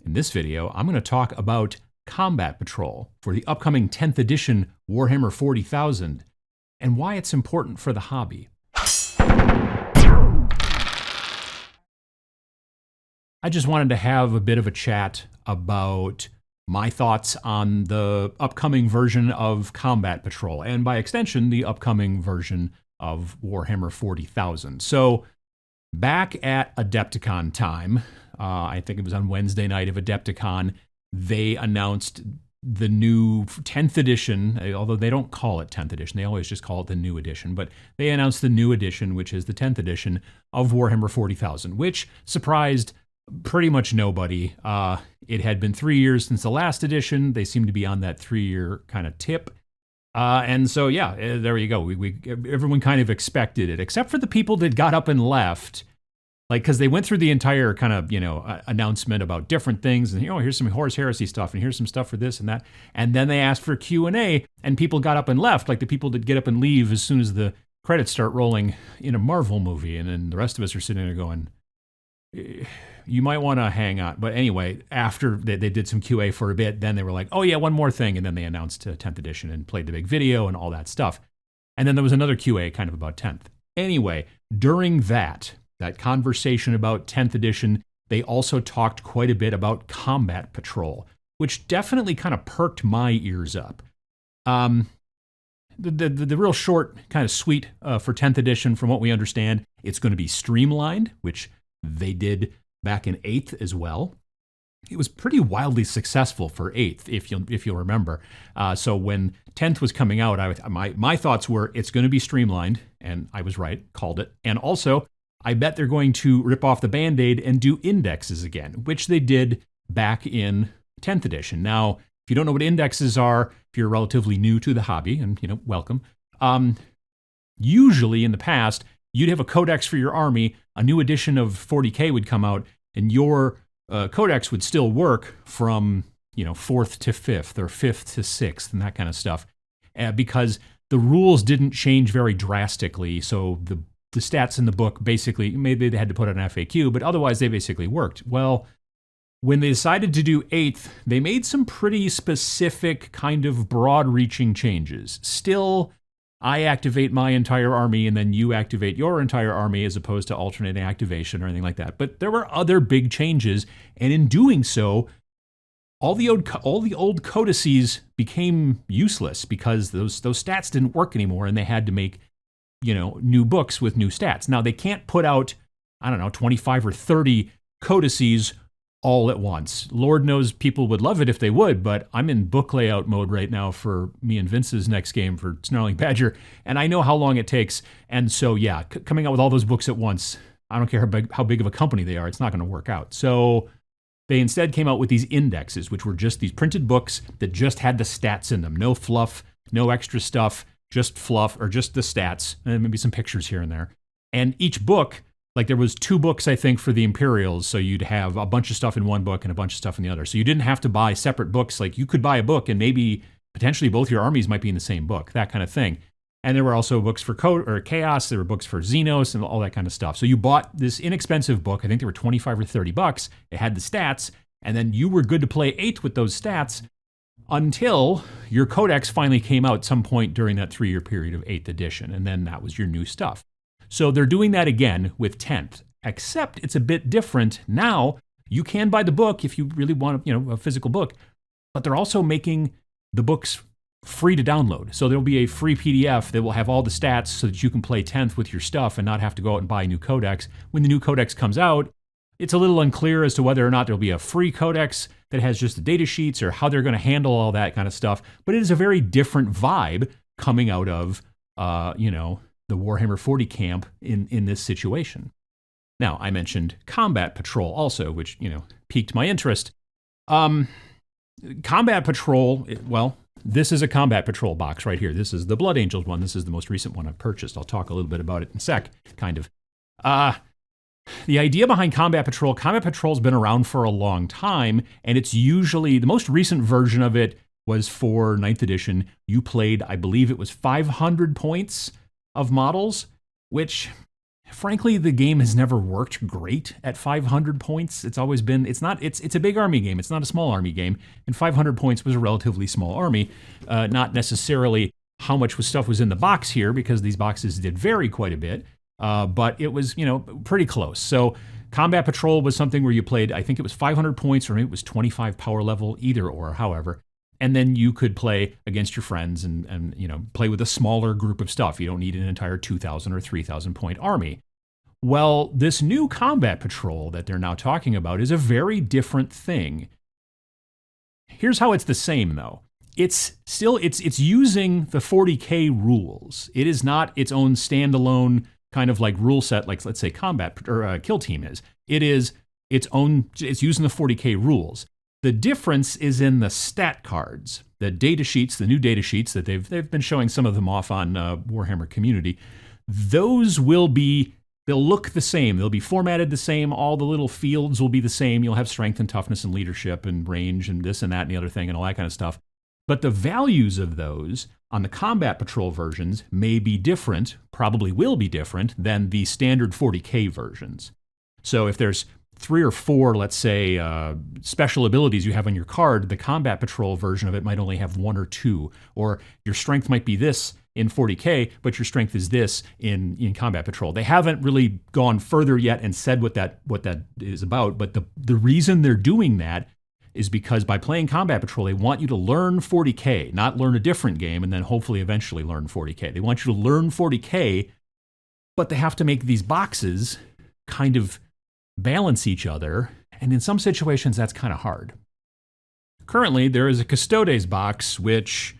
In this video, I'm going to talk about Combat Patrol for the upcoming 10th edition Warhammer 40,000 and why it's important for the hobby. I just wanted to have a bit of a chat about my thoughts on the upcoming version of Combat Patrol, and by extension, the upcoming version of Warhammer 40,000. So, back at Adepticon time, I think it was on Wednesday night of Adepticon, they announced the new 10th edition, although they don't call it 10th edition, they always just call it the new edition, but they announced the new edition, which is the 10th edition of Warhammer 40,000, which surprised pretty much nobody. It had been 3 years since the last edition. They seem to be on that 3-year kind of tip. And so, yeah, there you go. Everyone kind of expected it, except for the people that got up and left. Like, because they went through the entire kind of, announcement about different things. And, here's some Horus Heresy stuff, and here's some stuff for this and that. And then they asked for Q&A, and people got up and left, like the people that get up and leave as soon as the credits start rolling in a Marvel movie. And then the rest of us are sitting there going, you might want to hang on. But anyway, after they did some QA for a bit, then they were like, oh yeah, one more thing. And then they announced 10th edition and played the big video and all that stuff. And then there was another QA kind of about 10th. Anyway, during that conversation about 10th edition, they also talked quite a bit about Combat Patrol, which definitely kind of perked my ears up. The real short, kind of sweet for 10th edition, from what we understand, it's going to be streamlined, which they did back in 8th as well. It was pretty wildly successful for 8th, if you'll remember. So when 10th was coming out, my thoughts were it's going to be streamlined, and I was right, called it. And also, I bet they're going to rip off the Band-Aid and do indexes again, which they did back in 10th edition. Now, if you don't know what indexes are, if you're relatively new to the hobby, and welcome, usually in the past, you'd have a codex for your army, a new edition of 40K would come out, and your codex would still work from 4th to 5th or 5th to 6th and that kind of stuff, because the rules didn't change very drastically. So the stats in the book basically, maybe they had to put an FAQ, but otherwise they basically worked. Well, when they decided to do 8th, they made some pretty specific kind of broad-reaching changes. Still, I activate my entire army and then you activate your entire army as opposed to alternating activation or anything like that. But there were other big changes, and in doing so, all the old codices became useless because those stats didn't work anymore, and they had to make new books with new stats. Now, they can't put out, 25 or 30 codices all at once. Lord knows people would love it if they would, but I'm in book layout mode right now for me and Vince's next game for Snarling Badger, and I know how long it takes. And so, yeah, coming out with all those books at once, I don't care how big of a company they are, it's not going to work out. So they instead came out with these indexes, which were just these printed books that just had the stats in them. No fluff, no extra stuff, just fluff, or just the stats, and maybe some pictures here and there. And each book, like there was 2 books, I think, for the Imperials, so you'd have a bunch of stuff in one book and a bunch of stuff in the other. So you didn't have to buy separate books. Like you could buy a book and maybe potentially both your armies might be in the same book, that kind of thing. And there were also books for Chaos, there were books for Xenos and all that kind of stuff. So you bought this inexpensive book, I think they were 25 or 30 bucks, it had the stats, and then you were good to play 8th with those stats until your codex finally came out some point during that 3-year period of 8th edition, and then that was your new stuff. So they're doing that again with 10th, except it's a bit different. Now, you can buy the book if you really want a physical book, but they're also making the books free to download. So there'll be a free PDF that will have all the stats so that you can play 10th with your stuff and not have to go out and buy a new codex. When the new codex comes out, it's a little unclear as to whether or not there'll be a free codex that has just the data sheets or how they're going to handle all that kind of stuff. But it is a very different vibe coming out of, the Warhammer 40 camp in this situation. Now, I mentioned Combat Patrol also, which, piqued my interest. Combat Patrol, well, this is a Combat Patrol box right here. This is the Blood Angels one. This is the most recent one I've purchased. I'll talk a little bit about it in a sec, kind of. The idea behind Combat Patrol's been around for a long time, and it's usually, the most recent version of it was for 9th edition. You played, I believe it was 500 points of models, which Frankly, the game has never worked great at 500 points. It's always been, it's a big army game. It's not a small army game. And 500 points was a relatively small army. Not necessarily how much stuff was in the box here, because these boxes did vary quite a bit. But it was, pretty close. So Combat Patrol was something where you played, I think it was 500 points, or maybe it was 25 power level, either or, however. And then you could play against your friends and play with a smaller group of stuff. You don't need an entire 2,000 or 3,000 point army. Well, this new Combat Patrol that they're now talking about is a very different thing. Here's how it's the same, though. It's using the 40K rules. It is not its own standalone kind of like rule set, like let's say Combat or Kill Team is. It is its own. It's using the 40K rules. The difference is in the stat cards, the data sheets, the new data sheets that they've been showing some of them off on Warhammer Community. Those they'll look the same. They'll be formatted the same. All the little fields will be the same. You'll have strength and toughness and leadership and range and this and that and the other thing and all that kind of stuff. But the values of those on the Combat Patrol versions may be different, probably will be different than the standard 40K versions. So if there's 3 or 4, let's say, special abilities you have on your card, the Combat Patrol version of it might only have 1 or 2. Or your strength might be this in 40K, but your strength is this in Combat Patrol. They haven't really gone further yet and said what that is about, but the reason they're doing that is because by playing Combat Patrol, they want you to learn 40K, not learn a different game and then hopefully eventually learn 40K. They want you to learn 40K, but they have to make these boxes kind of balance each other, and in some situations that's kind of hard. Currently, there is a Custodes box, which,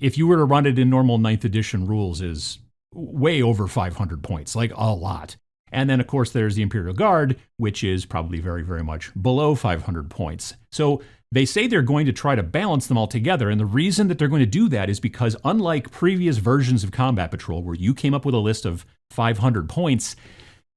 if you were to run it in normal 9th edition rules, is way over 500 points, like a lot. And then, of course, there's the Imperial Guard, which is probably very, very much below 500 points. So they say they're going to try to balance them all together, and the reason that they're going to do that is because unlike previous versions of Combat Patrol, where you came up with a list of 500 points,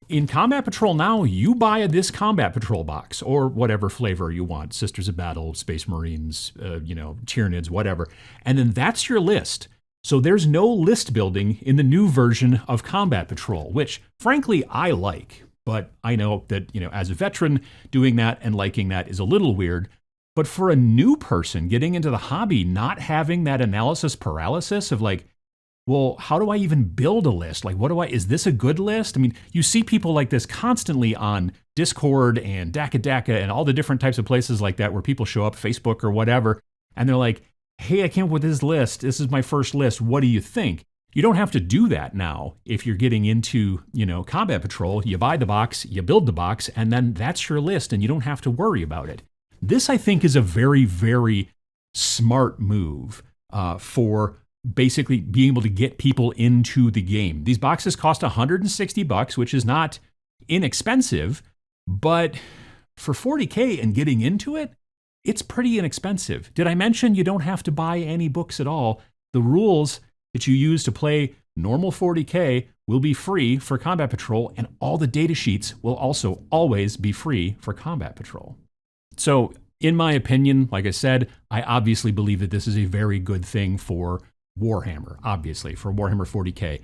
in Combat Patrol now, you buy this Combat Patrol box, or whatever flavor you want, Sisters of Battle, Space Marines, Tyranids, whatever, and then that's your list. So there's no list building in the new version of Combat Patrol, which, frankly, I like. But I know that, as a veteran, doing that and liking that is a little weird. But for a new person getting into the hobby, not having that analysis paralysis of like, well, how do I even build a list? Like, is this a good list? I mean, you see people like this constantly on Discord and Daka and all the different types of places like that where people show up, Facebook or whatever, and they're like, hey, I came up with this list. This is my first list. What do you think? You don't have to do that now if you're getting into, Combat Patrol. You buy the box, you build the box, and then that's your list, and you don't have to worry about it. This, I think, is a very, very smart move for basically being able to get people into the game. These boxes cost $160, which is not inexpensive, but for 40K and getting into it, it's pretty inexpensive. Did I mention you don't have to buy any books at all? The rules that you use to play normal 40K will be free for Combat Patrol, and all the data sheets will also always be free for Combat Patrol. So, in my opinion, like I said, I obviously believe that this is a very good thing for Warhammer, obviously, for Warhammer 40K.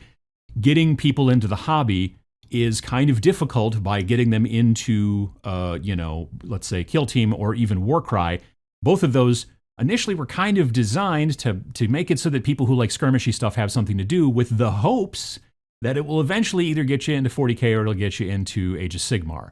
Getting people into the hobby is kind of difficult by getting them into, let's say Kill Team or even Warcry. Both of those initially were kind of designed to make it so that people who like skirmishy stuff have something to do, with the hopes that it will eventually either get you into 40K or it'll get you into Age of Sigmar.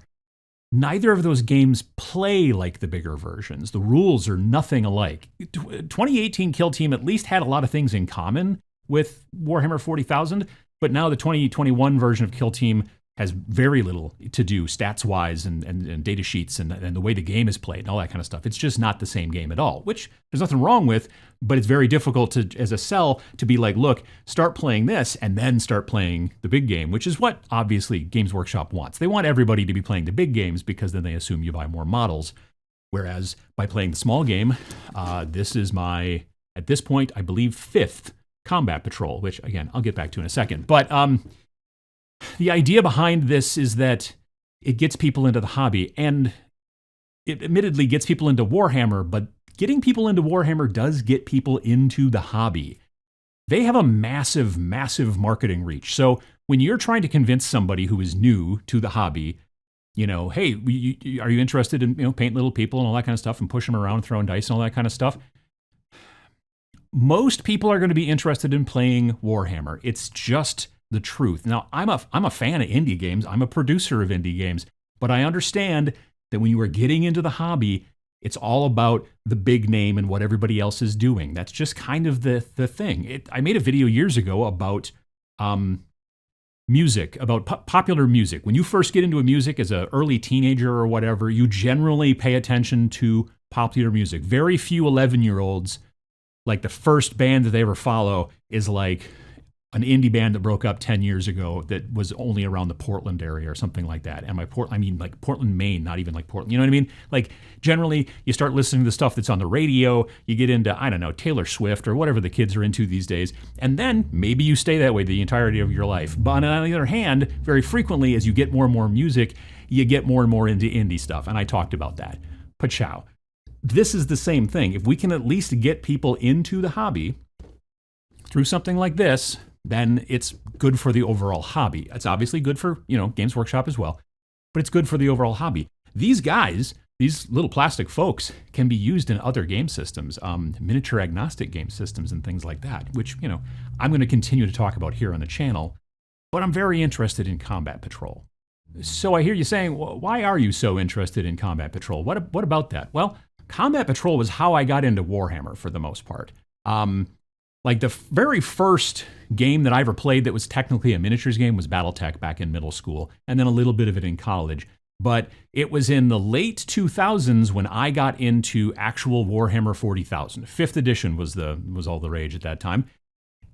Neither of those games play like the bigger versions. The rules are nothing alike. 2018 Kill Team at least had a lot of things in common with Warhammer 40,000, but now the 2021 version of Kill Team has very little to do stats-wise and data sheets and the way the game is played and all that kind of stuff. It's just not the same game at all, which there's nothing wrong with, but it's very difficult to, as a sell, to be like, look, start playing this and then start playing the big game, which is what, obviously, Games Workshop wants. They want everybody to be playing the big games because then they assume you buy more models. Whereas by playing the small game, this is my, at this point, I believe, 5th Combat Patrol, which, again, I'll get back to in a second. But the idea behind this is that it gets people into the hobby, and it admittedly gets people into Warhammer, but getting people into Warhammer does get people into the hobby. They have a massive, massive marketing reach. So when you're trying to convince somebody who is new to the hobby, hey, are you interested in painting little people and all that kind of stuff and pushing them around, throwing dice and all that kind of stuff? Most people are going to be interested in playing Warhammer. It's just the truth. Now, I'm a fan of indie games. I'm a producer of indie games, but I understand that when you are getting into the hobby, it's all about the big name and what everybody else is doing. That's just kind of the thing. I made a video years ago about music, about popular music. When you first get into a music as an early teenager or whatever, you generally pay attention to popular music. Very few 11-year-olds, like the first band that they ever follow is like an indie band that broke up 10 years ago that was only around the Portland area or something like that. And I mean like Portland, Maine, not even like Portland. You know what I mean? Like generally you start listening to the stuff that's on the radio, you get into, I don't know, Taylor Swift or whatever the kids are into these days. And then maybe you stay that way the entirety of your life. But on the other hand, very frequently as you get more and more music, you get more and more into indie stuff. And I talked about that. Pachow. This is the same thing. If we can at least get people into the hobby through something like this, then it's good for the overall hobby. It's obviously good for, Games Workshop as well, but it's good for the overall hobby. These guys, these little plastic folks, can be used in other game systems, miniature agnostic game systems and things like that, which, I'm going to continue to talk about here on the channel, but I'm very interested in Combat Patrol. So I hear you saying, well, why are you so interested in Combat Patrol? What about that? Well, Combat Patrol was how I got into Warhammer for the most part. Like the very first game that I ever played that was technically a miniatures game was BattleTech back in middle school, and then a little bit of it in college. But it was in the late 2000s when I got into actual Warhammer 40,000. 5th edition was all the rage at that time.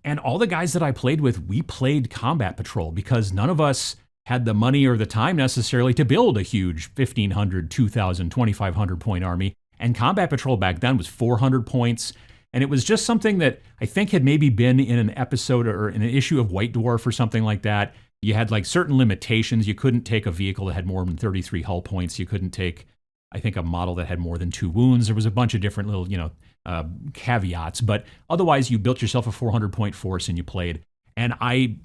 And all the guys that I played with, we played Combat Patrol because none of us had the money or the time necessarily to build a huge 1,500, 2,000, 2,500 point army. And Combat Patrol back then was 400 points. And it was just something that I think had maybe been in an episode or in an issue of White Dwarf or something like that. You had like certain limitations. You couldn't take a vehicle that had more than 33 hull points. You couldn't take, I think, a model that had more than 2 wounds. There was a bunch of different little, caveats. But otherwise, you built yourself a 400-point force and you played. And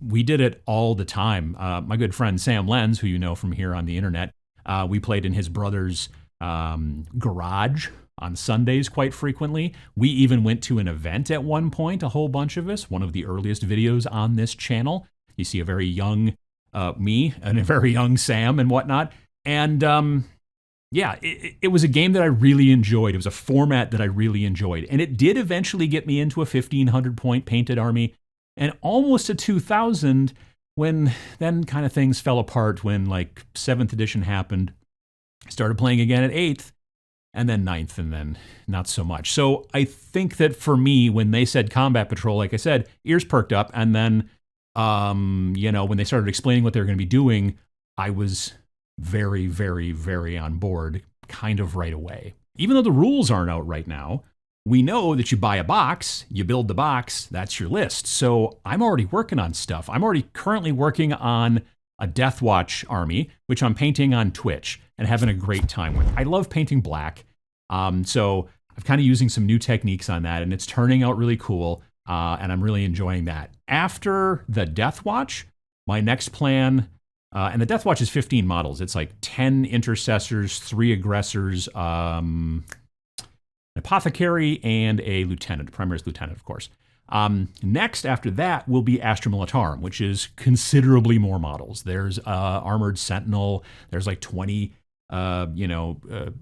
we did it all the time. My good friend Sam Lenz, who you know from here on the internet, we played in his brother's garage on Sundays quite frequently. We even went to an event at one point, a whole bunch of us, one of the earliest videos on this channel. You see a very young me and a very young Sam and whatnot. And it was a game that I really enjoyed. It was a format that I really enjoyed. And it did eventually get me into a 1,500-point painted army and almost a 2,000 when then kind of things fell apart when like 7th edition happened. I started playing again at 8th. And then 9th, and then not so much. So I think that for me, when they said Combat Patrol, like I said, ears perked up. And then, when they started explaining what they were going to be doing, I was very, very, very on board kind of right away. Even though the rules aren't out right now, we know that you buy a box, you build the box, that's your list. So I'm already working on stuff. I'm already currently working on a Deathwatch army, which I'm painting on Twitch and having a great time with. I love painting black. So I'm kind of using some new techniques on that, and it's turning out really cool, and I'm really enjoying that. After the Deathwatch, my next plan, and the Deathwatch is 15 models. It's like 10 intercessors, 3 aggressors, an apothecary, and a lieutenant, primaris lieutenant, of course. Next, after that, will be Astra Militarum, which is considerably more models. There's Armored Sentinel. There's like 20,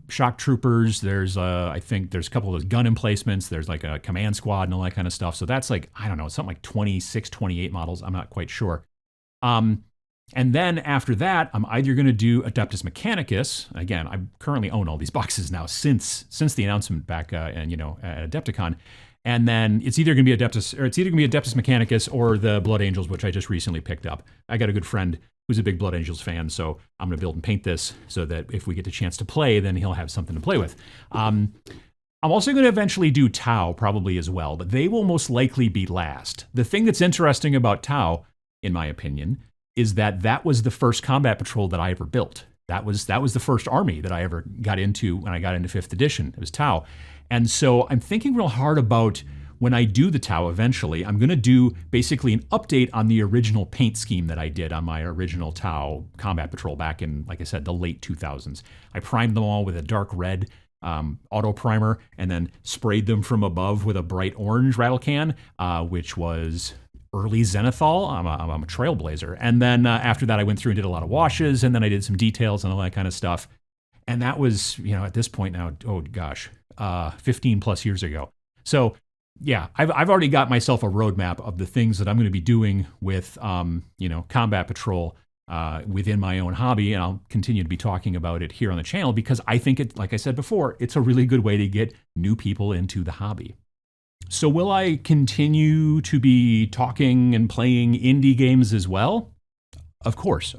shock troopers. There's, I think there's a couple of those gun emplacements. There's like a command squad and all that kind of stuff. So that's like, I don't know, something like 26, 28 models. I'm not quite sure. And then after that, I'm either going to do Adeptus Mechanicus. Again, I currently own all these boxes now since the announcement back, at Adepticon. And then it's either going to be Adeptus Mechanicus or the Blood Angels, which I just recently picked up. I got a good friend who's a big Blood Angels fan, so I'm going to build and paint this so that if we get the chance to play, then he'll have something to play with. I'm also going to eventually do Tau probably as well, but they will most likely be last. The thing that's interesting about Tau, in my opinion, is that was the first Combat Patrol that I ever built. That was the first army that I ever got into when I got into 5th edition. It was Tau. And so I'm thinking real hard about when I do the Tau eventually, I'm going to do basically an update on the original paint scheme that I did on my original Tau Combat Patrol back in, like I said, the late 2000s. I primed them all with a dark red auto primer and then sprayed them from above with a bright orange rattle can, which was early Zenithal. I'm a trailblazer. And then after that, I went through and did a lot of washes, and then I did some details and all that kind of stuff. And that was, at this point now, 15 plus years ago. So yeah, I've already got myself a roadmap of the things that I'm going to be doing with, Combat Patrol within my own hobby, and I'll continue to be talking about it here on the channel because I think it, like I said before, it's a really good way to get new people into the hobby. So will I continue to be talking and playing indie games as well? Of course.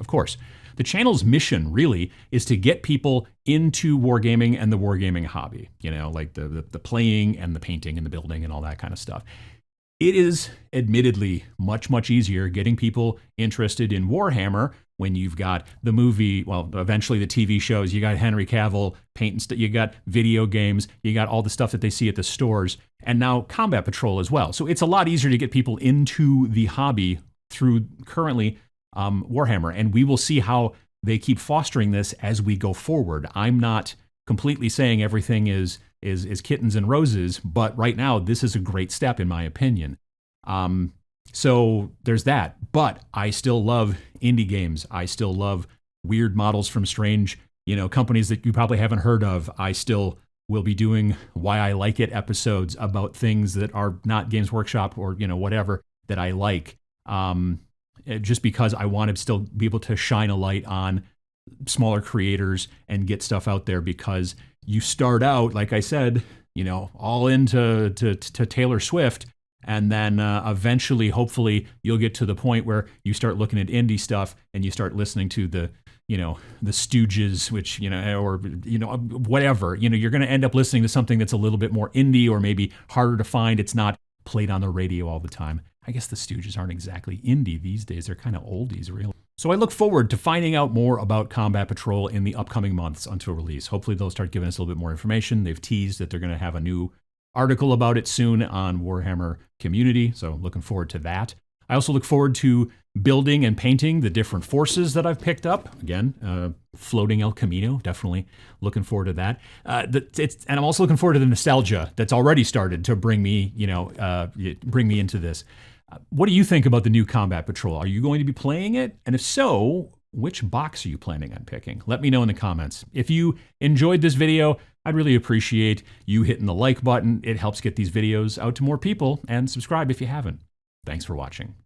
The channel's mission really is to get people into wargaming and the wargaming hobby, like the playing and the painting and the building and all that kind of stuff. It is admittedly much, much easier getting people interested in Warhammer when you've got the movie, well, eventually the TV shows, you got Henry Cavill painting, you got video games, you got all the stuff that they see at the stores, and now Combat Patrol as well. So it's a lot easier to get people into the hobby through currently Warhammer, and we will see how they keep fostering this as we go forward. I'm not completely saying everything is kittens and roses, but right now this is a great step in my opinion. So there's that, but I still love indie games. I still love weird models from strange, companies that you probably haven't heard of. I still will be doing Why I Like It episodes about things that are not Games Workshop or, whatever that I like. Just because I want to still be able to shine a light on smaller creators and get stuff out there, because you start out, like I said, all into Taylor Swift, and then eventually, hopefully, you'll get to the point where you start looking at indie stuff and you start listening to the Stooges, which, or whatever. You're going to end up listening to something that's a little bit more indie or maybe harder to find. It's not played on the radio all the time. I guess the Stooges aren't exactly indie these days. They're kind of oldies, really. So I look forward to finding out more about Combat Patrol in the upcoming months until release. Hopefully they'll start giving us a little bit more information. They've teased that they're going to have a new article about it soon on Warhammer Community, so looking forward to that. I also look forward to building and painting the different forces that I've picked up. Again, floating El Camino, definitely looking forward to that. And I'm also looking forward to the nostalgia that's already started to bring me into this. What do you think about the new Combat Patrol? Are you going to be playing it? And if so, which box are you planning on picking? Let me know in the comments. If you enjoyed this video, I'd really appreciate you hitting the like button. It helps get these videos out to more people, and subscribe if you haven't. Thanks for watching.